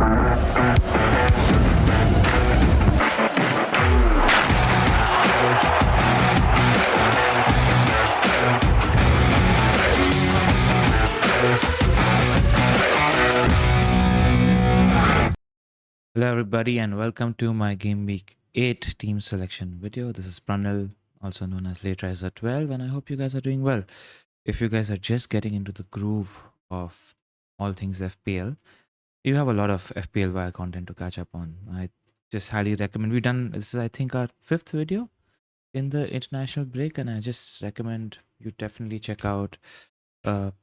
Hello everybody and welcome to my Game Week 8 team selection video. This is Pranal, also known as Lateriser 12, and I hope you guys are doing well. If you guys are just getting into the groove of all things FPL, you have a lot of FPL Wire content to catch up on. I just highly recommend. This is I think our 5th video in the international break, and I just recommend you definitely check out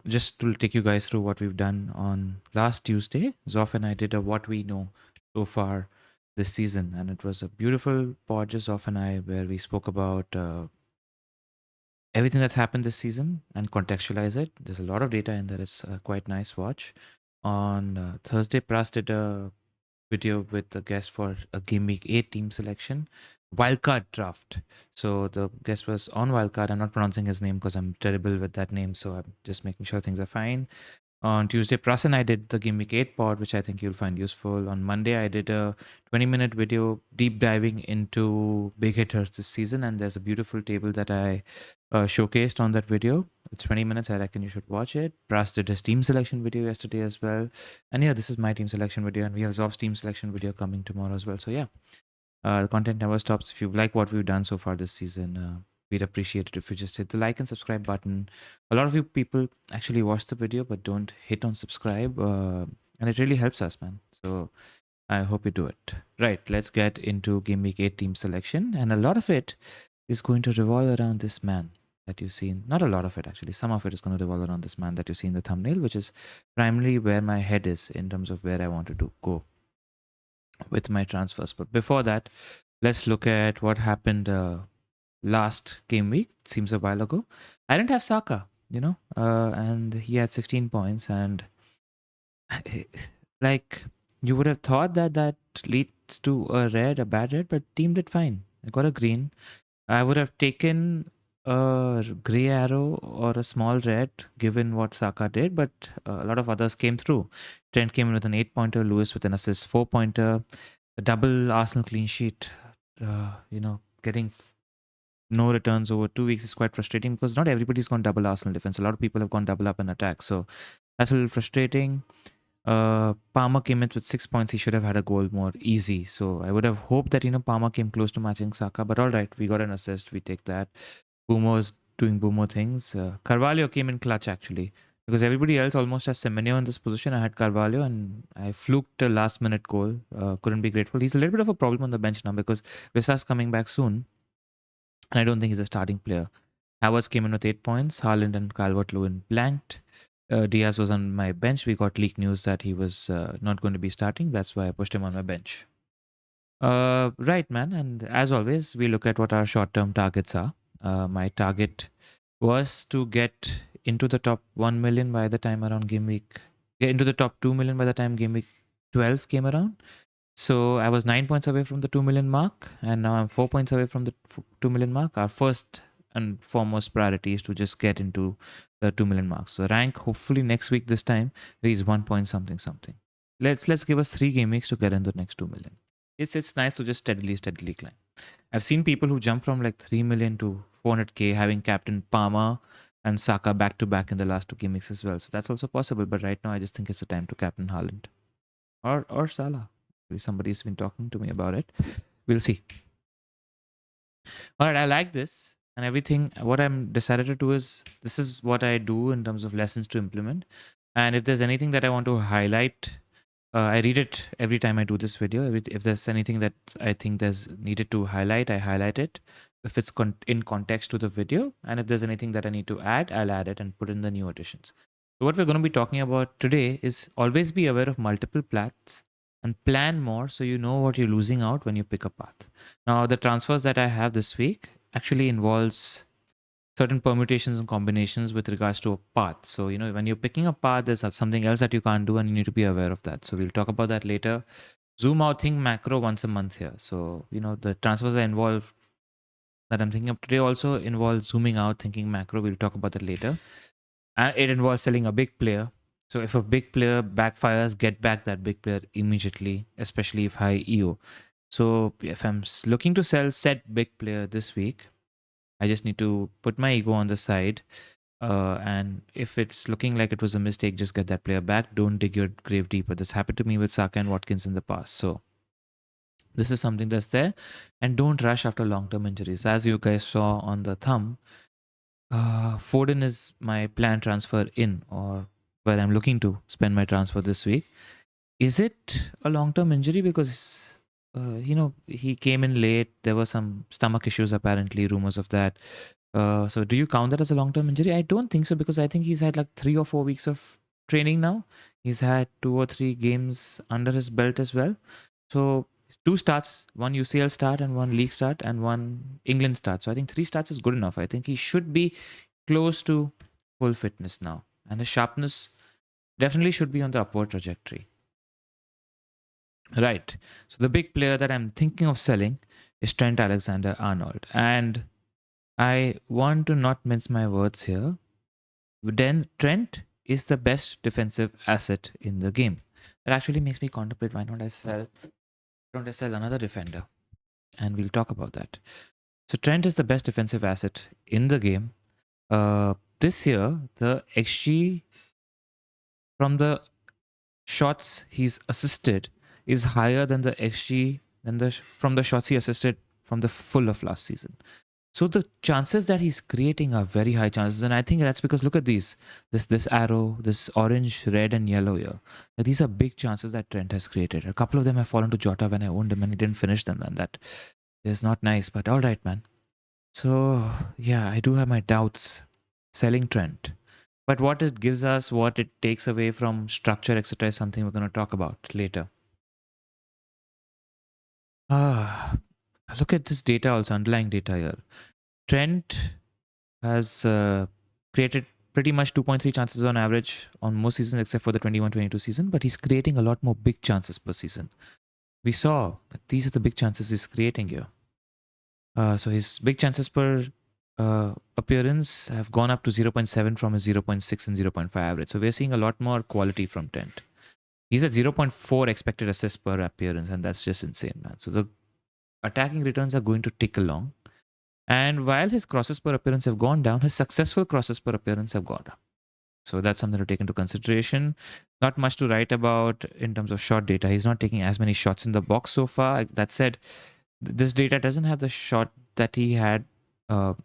just to take you guys through what we've done on last Tuesday. Zoff and I did a what we know so far this season, and it was a beautiful pod, just Zoff and I, where we spoke about everything that's happened this season and contextualize it. There's a lot of data in there. It's a quite nice watch. On Thursday, Pras did a video with a guest for a Game Week 8 team selection. Wildcard draft. So the guest was on Wildcard. I'm not pronouncing his name because I'm terrible with that name. So I'm just making sure things are fine. On Tuesday, Pras and I did the Game Week 8 pod, which I think you'll find useful. On Monday, I did a 20-minute video deep diving into big hitters this season. And there's a beautiful table that I showcased on that video. It's 20 minutes. I reckon you should watch it. Pras did his team selection video yesterday as well. And yeah, this is my team selection video. And we have Zob's team selection video coming tomorrow as well. So yeah, the content never stops. If you like what we've done so far this season, we'd appreciate it if you just hit the like and subscribe button. A lot of you people actually watch the video but don't hit on subscribe. And it really helps us, man. So I hope you do it. Right, let's get into Game Week 8 team selection. And a lot of it is going to revolve around this man that you see. Not a lot of it, actually. Some of it is going to revolve around this man that you see in the thumbnail, which is primarily where my head is in terms of where I wanted to go with my transfers. But before that, let's look at what happened last game week. It seems a while ago. I didn't have Saka, and he had 16 points. And like, you would have thought that leads to a bad red, but team did fine. I got a green. I would have taken a grey arrow or a small red given what Saka did, but a lot of others came through. Trent came in with an 8-pointer, Lewis with an assist 4-pointer, a double Arsenal clean sheet. Getting no returns over 2 weeks is quite frustrating because not everybody's gone double Arsenal defense. A lot of people have gone double up in attack, so that's a little frustrating. Palmer came in with 6 points. He should have had a goal more easy. So I would have hoped that Palmer came close to matching Saka. But all right, we got an assist. We take that. Boomer's doing Boomer things. Carvalho came in clutch actually, because everybody else almost has Semenyo in this position. I had Carvalho and I fluked a last minute goal. Couldn't be grateful. He's a little bit of a problem on the bench now because Vissa's coming back soon, and I don't think he's a starting player. Havertz came in with 8 points. Haaland and Calvert-Lewin blanked. Diaz was on my bench. We got leaked news that he was not going to be starting. That's why I pushed him on my bench. Right, man. And as always, we look at what our short-term targets are. My target was to get into the top 1 million by the time around game week. Get into the top 2 million by the time game week 12 came around. So I was 9 points away from the 2 million mark. And now I'm 4 points away from the 2 million mark. Our first and foremost priority is to just get into the 2 million mark. So rank, hopefully next week this time, reach 1 point something. Let's give us 3 game weeks to get in the next 2 million. It's nice to just steadily climb. I've seen people who jump from like 3 million to 400k having captain Palmer and Saka back to back in the last 2 game weeks as well. So that's also possible. But right now I just think it's the time to captain Haaland or Salah. Somebody's been talking to me about it. We'll see. All right, I like this. And everything, what I'm decided to do is, this is what I do in terms of lessons to implement. And if there's anything that I want to highlight, I read it every time I do this video. If there's anything that I think there's needed to highlight, I highlight it. If it's in context to the video. And if there's anything that I need to add, I'll add it and put in the new additions. So what we're going to be talking about today is always be aware of multiple paths and plan more so you know what you're losing out when you pick a path. Now, the transfers that I have this week actually involves certain permutations and combinations with regards to a path. So, when you're picking a path, there's something else that you can't do and you need to be aware of that. So we'll talk about that later. Zoom out, think macro once a month here. So, the transfers that I'm thinking of today also involve zooming out, thinking macro. We'll talk about that later. It involves selling a big player So if a big player backfires, get back that big player immediately, especially if high EO. So if I'm looking to sell said big player this week, I just need to put my ego on the side. And if it's looking like it was a mistake, just get that player back. Don't dig your grave deeper. This happened to me with Saka and Watkins in the past. So this is something that's there. And don't rush after long-term injuries. As you guys saw on the thumb, Foden is my planned transfer in, or where I'm looking to spend my transfer this week. Is it a long-term injury? Because he came in late. There were some stomach issues, apparently, rumors of that. So do you count that as a long-term injury? I don't think so, because I think he's had like 3 or 4 weeks of training now. He's had 2 or 3 games under his belt as well. So 2 starts, one UCL start and one league start and one England start. So I think 3 starts is good enough. I think he should be close to full fitness now. And his sharpness definitely should be on the upward trajectory. Right. So the big player that I'm thinking of selling is Trent AlexanderArnold. And I want to not mince my words here. Then Trent is the best defensive asset in the game. That actually makes me contemplate, why don't I sell another defender? And we'll talk about that. So Trent is the best defensive asset in the game. This year, the XG from the shots he's assisted is higher than the XG from the shots he assisted from the full of last season. So the chances that he's creating are very high chances, and I think that's because look at these, this arrow, this orange, red, and yellow here. These are big chances that Trent has created. A couple of them have fallen to Jota when I owned him, and he didn't finish them. And that is not nice. But all right, man. So yeah, I do have my doubts selling Trent. But what it gives us, what it takes away from structure, etc., is something we're going to talk about later. Look at this data also, underlying data here. Trent has created pretty much 2.3 chances on average on most seasons except for the 21-22 season, but he's creating a lot more big chances per season. We saw that these are the big chances he's creating here. So his big chances per appearance have gone up to 0.7 from his 0.6 and 0.5 average. So we're seeing a lot more quality from Trent. He's at 0.4 expected assists per appearance, and that's just insane, man. So the attacking returns are going to tick along. And while his crosses per appearance have gone down, his successful crosses per appearance have gone up. So that's something to take into consideration. Not much to write about in terms of shot data. He's not taking as many shots in the box so far. That said, this data doesn't have the shot that he had, that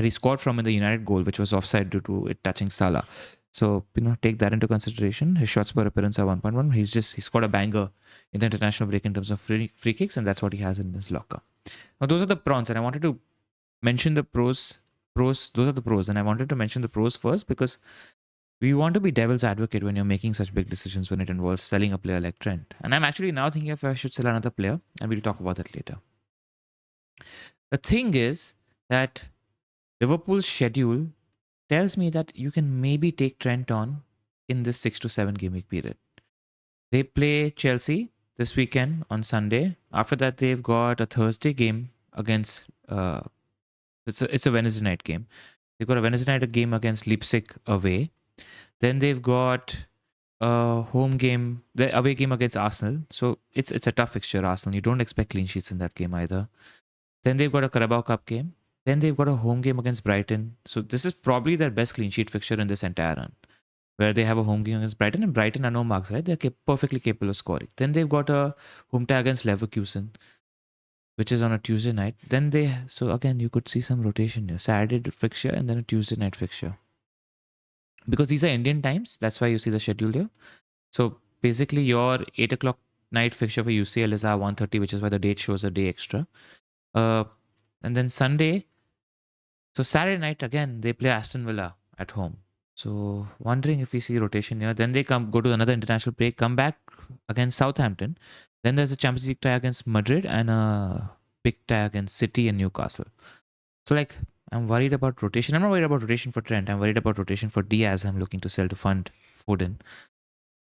he scored from in the United goal, which was offside due to it touching Salah. So, take that into consideration. His shots per appearance are 1.1. He scored a banger in the international break in terms of free kicks, and that's what he has in his locker. Now, those are the prawns, and I wanted to mention the pros. Those are the pros, and I wanted to mention the pros first because we want to be devil's advocate when you're making such big decisions when it involves selling a player like Trent. And I'm actually now thinking if I should sell another player, and we'll talk about that later. The thing is that Liverpool's schedule tells me that you can maybe take Trent on in this 6 to 7 game week period. They play Chelsea this weekend on Sunday. After that, they've got a Thursday game against... it's a Wednesday night game. They've got a Wednesday night game against Leipzig away. Then they've got a home game, the away game against Arsenal. So it's a tough fixture, Arsenal. You don't expect clean sheets in that game either. Then they've got a Carabao Cup game. Then they've got a home game against Brighton. So this is probably their best clean sheet fixture in this entire run, where they have a home game against Brighton, and Brighton are no marks, right? They're perfectly capable of scoring. Then they've got a home tie against Leverkusen, which is on a Tuesday night. So again, you could see some rotation here. Saturday fixture and then a Tuesday night fixture. Because these are Indian times, that's why you see the schedule here. So basically your 8 o'clock night fixture for UCL is our 1:30, which is why the date shows a day extra. And then Sunday, so Saturday night again, they play Aston Villa at home. So wondering if we see rotation here. Then they go to another international break, come back against Southampton. Then there's a Champions League tie against Madrid and a big tie against City and Newcastle. So I'm worried about rotation. I'm not worried about rotation for Trent. I'm worried about rotation for Diaz. I'm looking to sell to fund Foden.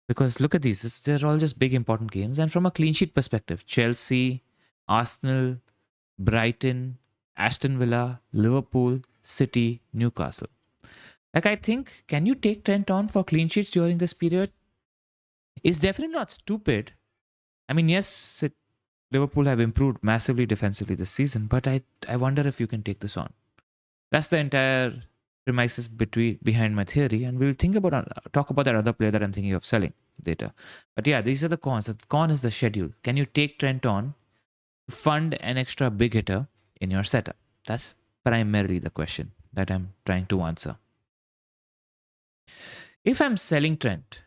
Because look at these. They're all just big important games. And from a clean sheet perspective, Chelsea, Arsenal, Brighton, Aston Villa, Liverpool, City, Newcastle. Like, I think, can you take Trent on for clean sheets during this period? It's definitely not stupid. I mean, yes, Liverpool have improved massively defensively this season, but I wonder if you can take this on. That's the entire premises behind my theory, and we'll talk about that other player that I'm thinking of selling later. But yeah, these are the cons. The con is the schedule. Can you take Trent on to fund an extra big hitter in your setup? That's primarily the question that I'm trying to answer. If I'm selling Trent,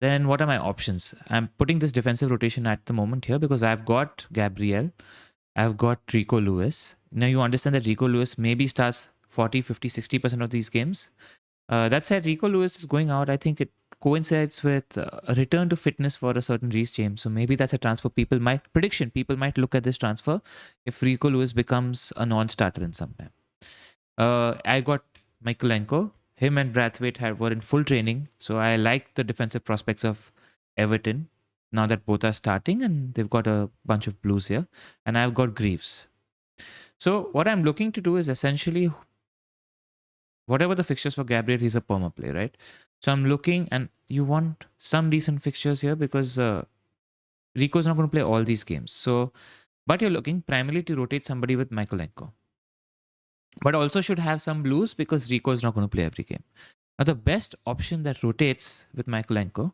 then what are my options? I'm putting this defensive rotation at the moment here because I've got Gabriel, I've got Rico Lewis. Now you understand that Rico Lewis maybe starts 40, 50, 60% of these games. That said, Rico Lewis is going out. I think it coincides with a return to fitness for a certain Reece James. So maybe that's a transfer people might look at this transfer if Rico Lewis becomes a non-starter in some time. I got Michaelenko. Him and Brathwaite were in full training. So I like the defensive prospects of Everton now that both are starting and they've got a bunch of blues here. And I've got Greaves. So what I'm looking to do is essentially whatever the fixtures for Gabriel, he's a perma play, right? So I'm looking, and you want some decent fixtures here because Rico's not going to play all these games. So, but you're looking primarily to rotate somebody with Michaelenko. But also should have some blues because Rico is not going to play every game. Now, the best option that rotates with Michaelenko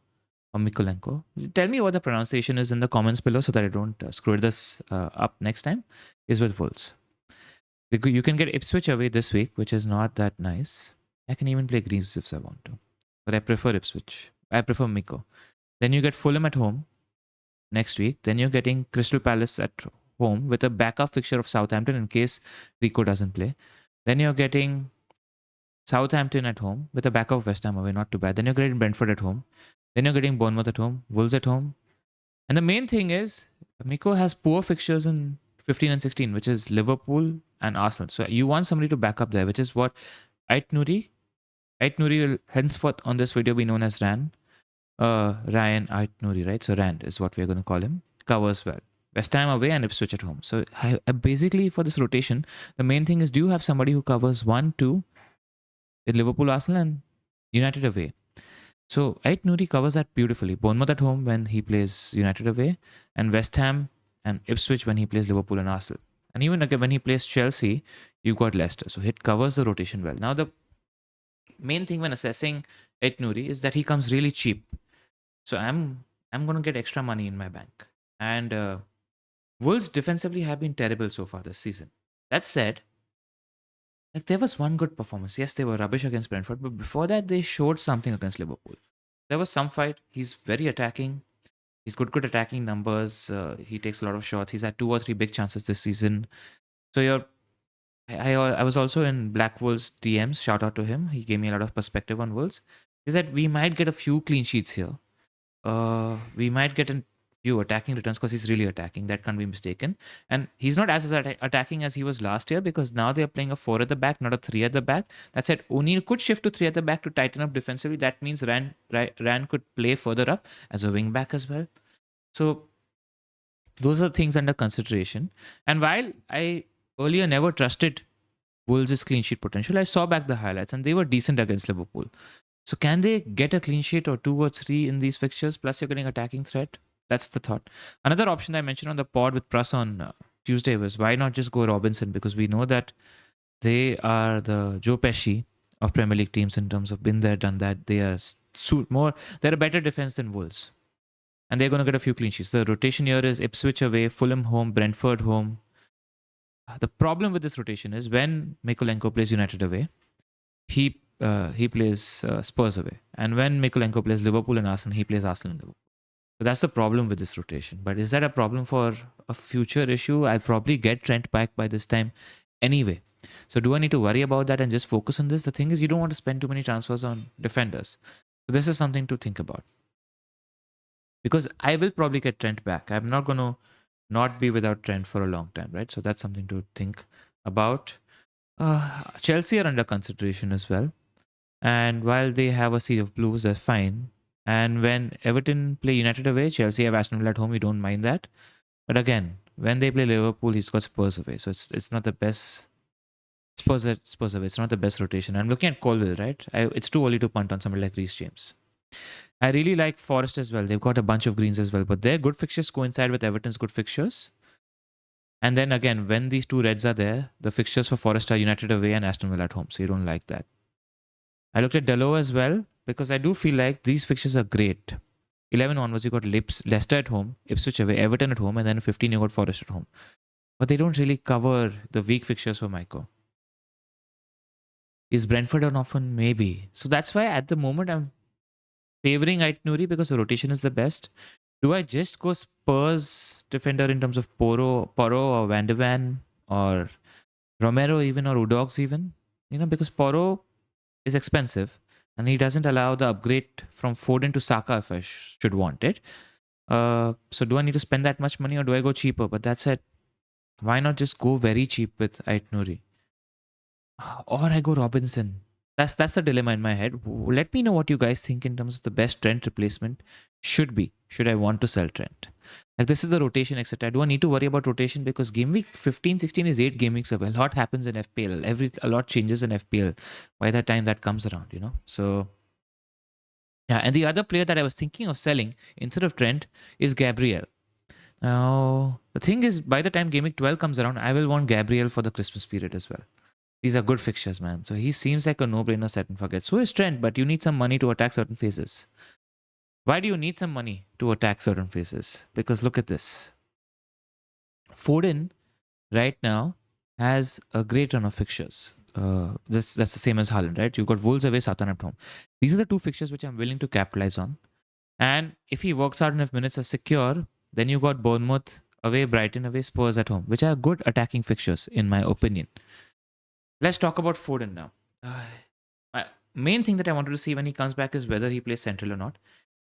or Mikolenko, tell me what the pronunciation is in the comments below so that I don't screw this up next time, is with Wolves. You can get Ipswich away this week, which is not that nice. I can even play Greaves if I want to. But I prefer Ipswich. I prefer Miko. Then you get Fulham at home next week. Then you're getting Crystal Palace at home with a backup fixture of Southampton in case Rico doesn't play. Then you're getting Southampton at home with a backup of West Ham away, not too bad. Then you're getting Brentford at home. Then you're getting Bournemouth at home, Wolves at home. And the main thing is, Miko has poor fixtures in 15 and 16, which is Liverpool and Arsenal. So you want somebody to back up there, which is what Ait Nouri will henceforth on this video be known as Ryan Ait Nouri, right? So Rand is what we're going to call him. Covers well. West Ham away and Ipswich at home. So I basically for this rotation, the main thing is do you have somebody who covers 1, 2 with Liverpool, Arsenal and United away? So Ait Nouri covers that beautifully. Bournemouth at home when he plays United away, and West Ham and Ipswich when he plays Liverpool and Arsenal. And even again, when he plays Chelsea, you've got Leicester. So it covers the rotation well. Now, the main thing when assessing Ait Nouri is that he comes really cheap. So I'm going to get extra money in my bank. And Wolves defensively have been terrible so far this season. That said, like there was one good performance. Yes, they were rubbish against Brentford, but before that, they showed something against Liverpool. There was some fight. He's very attacking. He's good attacking numbers. He takes a lot of shots. He's had 2 or 3 big chances this season. So I was also in Black Wolves DMs. Shout out to him. He gave me a lot of perspective on Wolves. Is that we might get a few clean sheets here. We might get a few attacking returns because he's really attacking. That can't be mistaken. And he's not as attacking as he was last year because now they're playing a 4 at the back, not a 3 at the back. That said, O'Neill could shift to 3 at the back to tighten up defensively. That means Rand could play further up as a wing back as well. So those are things under consideration. And while I earlier never trusted Wolves' clean sheet potential, I saw back the highlights and they were decent against Liverpool. So can they get a clean sheet or 2 or 3 in these fixtures? Plus you're getting attacking threat. That's the thought. Another option I mentioned on the pod with Prus on Tuesday was why not just go Robinson? Because we know that they are the Joe Pesci of Premier League teams in terms of been there, done that. They are they're a better defense than Wolves. And they're going to get a few clean sheets. The rotation here is Ipswich away, Fulham home, Brentford home. The problem with this rotation is when Mikolenko plays United away, he plays Spurs away. And when Mikolenko plays Liverpool and Arsenal, he plays Arsenal and Liverpool. So that's the problem with this rotation. But is that a problem for a future issue? I'll probably get Trent back by this time anyway. So do I need to worry about that and just focus on this? The thing is, you don't want to spend too many transfers on defenders. So this is something to think about. Because I will probably get Trent back. I'm not going to not be without Trent for a long time, right? So that's something to think about. Chelsea are under consideration as well. And while they have a sea of blues, that's fine. And when Everton play United away, Chelsea have Aston Villa at home, you don't mind that. But again, when they play Liverpool, he's got Spurs away. So it's not the best Spurs away. It's not the best rotation. I'm looking at Colville, right? It's too early to punt on somebody like Reece James. I really like Forest as well. They've got a bunch of greens as well, but their good fixtures coincide with Everton's good fixtures. And then again, when these two reds are there, the fixtures for Forest are United away and Aston Villa at home. So you don't like that. I looked at Delo as well because I do feel like these fixtures are great. 11 onwards, you got Leicester at home, Ipswich away, Everton at home, and then 15 you got Forest at home. But they don't really cover the weak fixtures for Maiko. Is Brentford on often? Maybe. So that's why at the moment I'm favoring Aït-Nouri because the rotation is the best. Do I just go Spurs defender in terms of Porro or Van de Ven or Romero even or Udogs even? Because Porro is expensive and he doesn't allow the upgrade from Foden to Saka if I should want it. So do I need to spend that much money or do I go cheaper? But that's it. Why not just go very cheap with Aït-Nouri? Or I go Robinson. That's the dilemma in my head. Let me know what you guys think in terms of the best Trent replacement should be. Should I want to sell Trent? Like this is the rotation, etc. Do I need to worry about rotation? Because game week 15, 16 is 8 game weeks away. A lot happens in FPL. A lot changes in FPL by the time that comes around, So yeah, and the other player that I was thinking of selling instead of Trent is Gabriel. Now, the thing is, by the time game week 12 comes around, I will want Gabriel for the Christmas period as well. These are good fixtures, man. So he seems like a no-brainer set and forget. So is Trent, but you need some money to attack certain phases. Why do you need some money to attack certain phases? Because look at this. Foden right now has a great run of fixtures. That's the same as Haaland, right? You've got Wolves away, Southampton at home. These are the two fixtures which I'm willing to capitalize on. And if he works out enough minutes are secure, then you got Bournemouth away, Brighton away, Spurs at home, which are good attacking fixtures in my opinion. Let's talk about Foden now. Main thing that I wanted to see when he comes back is whether he plays central or not.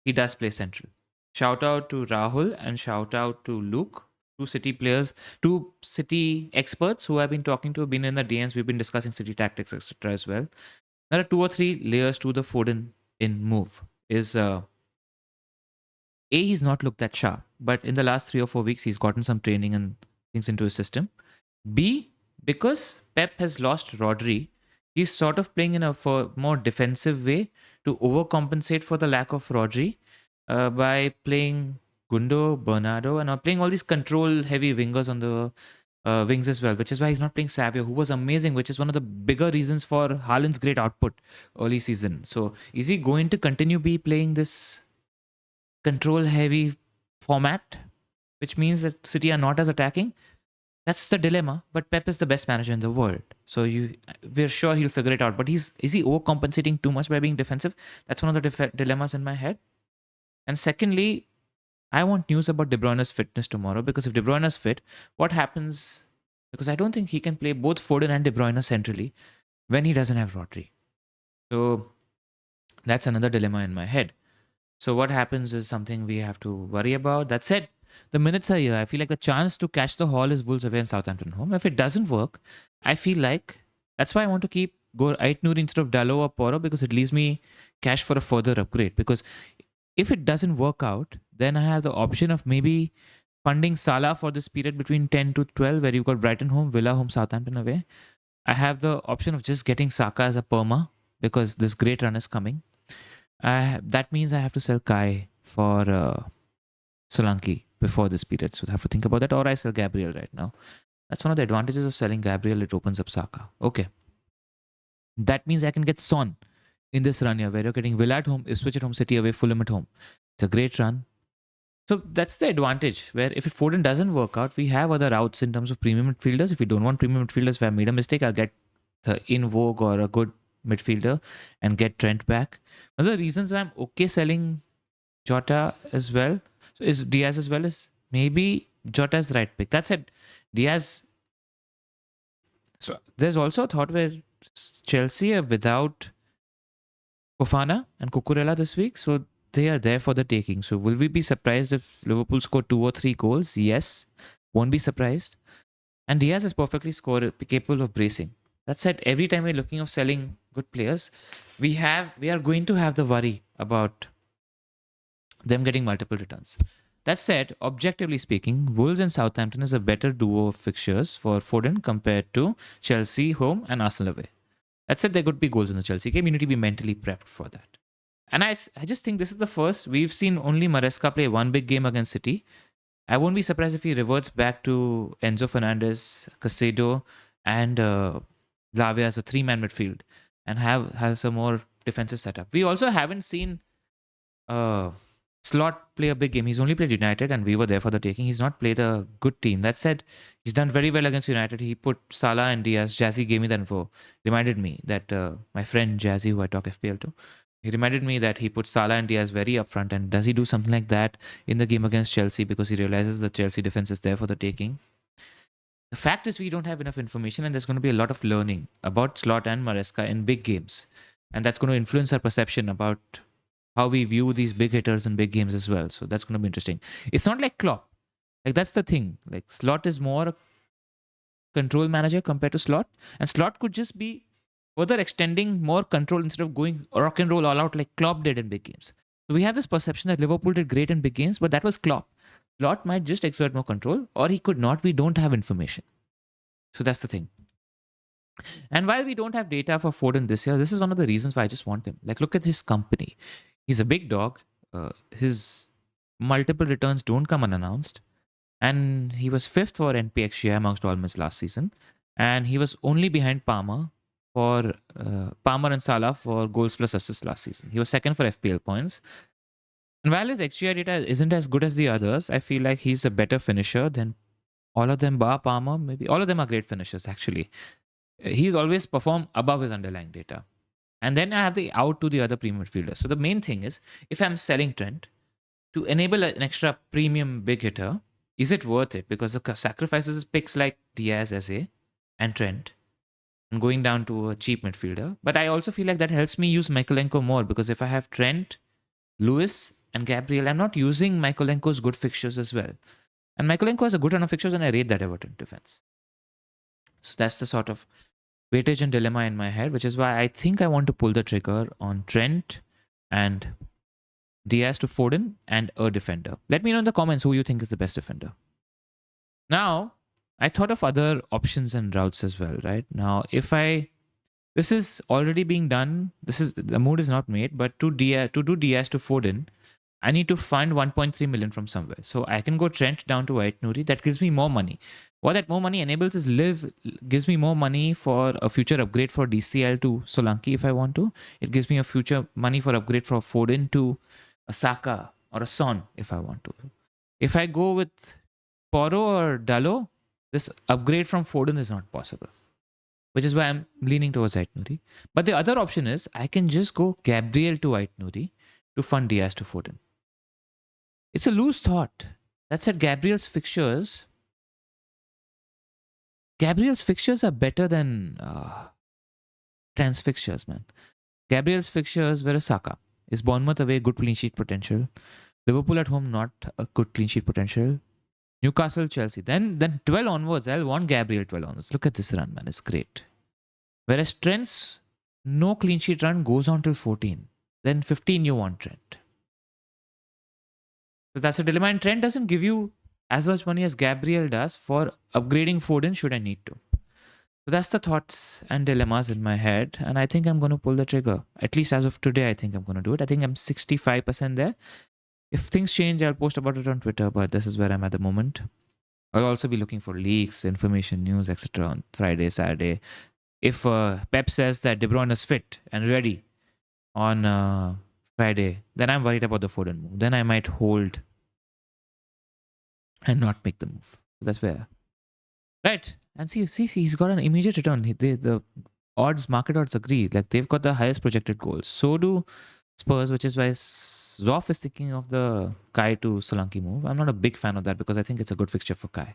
He does play central. Shout out to Rahul and shout out to Luke, two City players, two City experts who I've been talking to, been in the DMs. We've been discussing City tactics, etc. as well. There are 2 or 3 layers to the Foden in move. He's not looked that sharp, but in the last 3 or 4 weeks, he's gotten some training and things into his system. B, because Pep has lost Rodri, he's sort of playing in a more defensive way to overcompensate for the lack of Rodri by playing Gundo, Bernardo, and playing all these control-heavy wingers on the wings as well, which is why he's not playing Savio, who was amazing, which is one of the bigger reasons for Haaland's great output early season. So is he going to continue be playing this control-heavy format, which means that City are not as attacking? That's the dilemma, but Pep is the best manager in the world. So we're sure he'll figure it out. But is he overcompensating too much by being defensive? That's one of the dilemmas in my head. And secondly, I want news about De Bruyne's fitness tomorrow, because if De Bruyne is fit, what happens? Because I don't think he can play both Foden and De Bruyne centrally when he doesn't have Rodri. So that's another dilemma in my head. So what happens is something we have to worry about. That said, the minutes are here. I feel like the chance to catch the haul is Wolves away and Southampton home. If it doesn't work, I feel like that's why I want to keep Aït-Nouri instead of Dalot or Porro, because it leaves me cash for a further upgrade. Because if it doesn't work out, then I have the option of maybe funding Salah for this period between 10 to 12, where you've got Brighton home, Villa home, Southampton away. I have the option of just getting Saka as a perma, because this great run is coming. That means I have to sell Kai for Solanke before this period. So I have to think about that, or I sell Gabriel right now. That's one of the advantages of selling Gabriel. It opens up Saka. Okay. That means I can get Son in this run here, where you're getting Villa at home, Ipswich at home, City away, Fulham at home. It's a great run. So that's the advantage, where if Foden doesn't work out, we have other routes in terms of premium midfielders. If we don't want premium midfielders, if I made a mistake, I'll get the in vogue or a good midfielder and get Trent back. One of the reasons why I'm okay selling Jota as well is Diaz as well, is maybe Jota is the right pick. That said, Diaz. So there's also a thought where Chelsea are without Fofana and Cucurella this week, so they are there for the taking. So will we be surprised if Liverpool score 2 or 3 goals? Yes, won't be surprised. And Diaz is perfectly capable of bracing. That said, every time we're looking of selling good players, we are going to have the worry about them getting multiple returns. That said, objectively speaking, Wolves and Southampton is a better duo of fixtures for Foden compared to Chelsea home and Arsenal away. That said, there could be goals in the Chelsea game. You need to be mentally prepped for that. And I just think this is the first. We've seen only Maresca play one big game against City. I won't be surprised if he reverts back to Enzo Fernandez, Casado, and Lavia as a three-man midfield and has a more defensive setup. We also haven't seen uh, Slot play a big game. He's only played United, and we were there for the taking. He's not played a good team. That said, he's done very well against United. He put Salah and Diaz. Jazzy gave me that info. Reminded me that my friend Jazzy, who I talk FPL to, he reminded me that he put Salah and Diaz very upfront. And does he do something like that in the game against Chelsea because he realizes the Chelsea defense is there for the taking? The fact is, we don't have enough information, and there's going to be a lot of learning about Slot and Maresca in big games. And that's going to influence our perception about how we view these big hitters in big games as well. So that's going to be interesting. It's not like Klopp. Like, that's the thing. Like, Slot is more a control manager compared to Slot. And Slot could just be further extending more control instead of going rock and roll all out like Klopp did in big games. So we have this perception that Liverpool did great in big games, but that was Klopp. Slot might just exert more control, or he could not. We don't have information. So that's the thing. And while we don't have data for Foden this year, this is one of the reasons why I just want him. Like, look at his company. He's a big dog. His multiple returns don't come unannounced. And he was fifth for NPXGI amongst all mids last season. And he was only behind Palmer and Salah for goals plus assists last season. He was second for FPL points. And while his XGI data isn't as good as the others, I feel like he's a better finisher than all of them, bar Palmer. Maybe all of them are great finishers, actually. He's always performed above his underlying data. And then I have the out to the other premium midfielders. So the main thing is, if I'm selling Trent to enable an extra premium big hitter, is it worth it? Because the sacrifices picks like Diaz, Eze, and Trent, and going down to a cheap midfielder. But I also feel like that helps me use Mykolenko more, because if I have Trent, Lewis, and Gabriel, I'm not using Mykolenko's good fixtures as well. And Mykolenko has a good run of fixtures, and I rate that Everton defense. So that's the sort of weightage and dilemma in my head, which is why I think I want to pull the trigger on Trent and Diaz to Foden and a defender. Let me know in the comments who you think is the best defender. Now, I thought of other options and routes as well, right? Now, this is already being done. The move is not made, but to do Diaz to Foden, I need to find 1.3 million from somewhere. So I can go Trent down to White Nuri. That gives me more money. What that more money enables is gives me more money for a future upgrade for DCL to Solanke if I want to. It gives me a future money for upgrade for Foden to a Saka or a Son if I want to. If I go with Poro or Dalot, this upgrade from Foden is not possible, which is why I'm leaning towards White Nuri. But the other option is I can just go Gabriel to White Nuri to fund Diaz to Foden. It's a loose thought. That said, Gabriel's fixtures are better than Trent's fixtures, man. Gabriel's fixtures were a Saka. Is Bournemouth away, good clean sheet potential. Liverpool at home, not a good clean sheet potential. Newcastle, Chelsea. Then 12 onwards, I'll want Gabriel 12 onwards. Look at this run, man. It's great. Whereas Trent's no clean sheet run goes on till 14. Then 15 you want Trent. So that's a dilemma. And Trent doesn't give you as much money as Gabriel does for upgrading Foden should I need to. So that's the thoughts and dilemmas in my head. And I think I'm going to pull the trigger. At least as of today, I think I'm going to do it. I think I'm 65% there. If things change, I'll post about it on Twitter. But this is where I'm at the moment. I'll also be looking for leaks, information, news, etc. on Friday, Saturday. If Pep says that De Bruyne is fit and ready on Friday, then I'm worried about the Foden move. Then I might hold and not make the move. That's where. Right. And see, he's got an immediate return. The market odds agree. Like, they've got the highest projected goals. So do Spurs, which is why Zoff is thinking of the Kai to Solanke move. I'm not a big fan of that because I think it's a good fixture for Kai.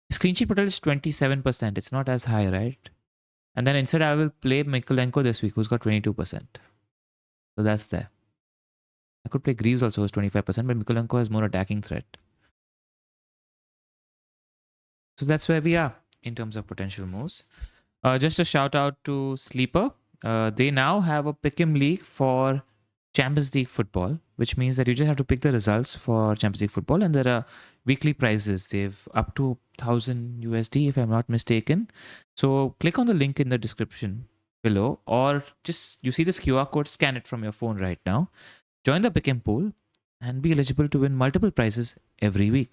His clean sheet potential is 27%. It's not as high, right? And then instead, I will play Mykolenko this week, who's got 22%. So that's there. I could play Greaves also, who's 25%, but Mykolenko has more attacking threat. So that's where we are in terms of potential moves. Just a shout out to Sleeper. They now have a Pick'em League for Champions League football, which means that you just have to pick the results for Champions League football, and there are weekly prizes. They've up to 1,000 USD, if I'm not mistaken. So click on the link in the description below, or just you see this QR code, scan it from your phone right now. Join the pick and pool, and be eligible to win multiple prizes every week.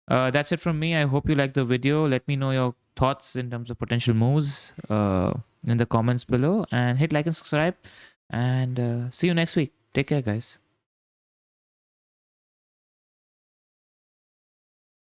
That's it from me. I hope you liked the video. Let me know your thoughts in terms of potential moves in the comments below, and hit like and subscribe. And see you next week. Take care, guys.